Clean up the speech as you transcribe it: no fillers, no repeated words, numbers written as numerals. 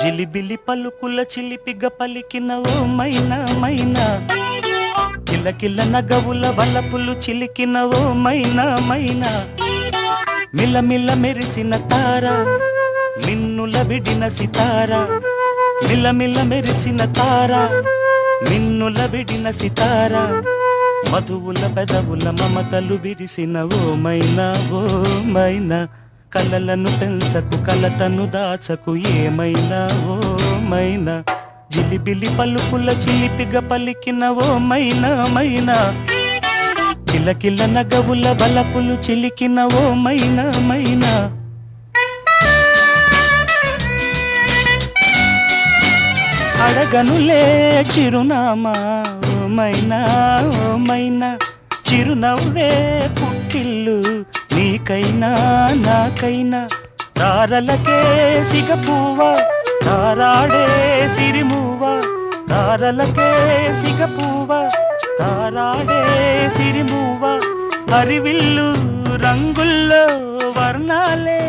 జిలిబిలి పలుకుల చిలిపిగ పలికిన ఓ మైనా మైనా, కిలకిల నగవుల వలపులు చిలికిన ఓ మైనా మైనా, మిలమిల మెరిసిన తార మిన్నుల విడిన సితార, మిలమిల మెరిసిన తార మిన్నుల విడిన సితార, మధువుల పెదవుల మమతలు విరిసిన ఓ మైనా ఓ మైనా, కలలను పెంచకు కలతను దాచకు ఏమైనా ఓ మైనా, జిలిబిలి పలుకుల చిలిపిగ పలికిన ఓ మైనా మైనా, కిలకిల నగవుల బలపులు చిలికిన ఓ మైనా మైనా. అడగనులే చిరునామా ఓ మైనా ఓ మైనా, చిరునవ్వే పుట్టిల్లు నీకైనా నాకైనా, తారలకే సిగపువ్వ తారాడే సిరిమువ్వ, తారలకే సిగపువ్వ తారాడే సిరిమువ్వ, హరివిల్లు రంగుల్లో వర్ణాలే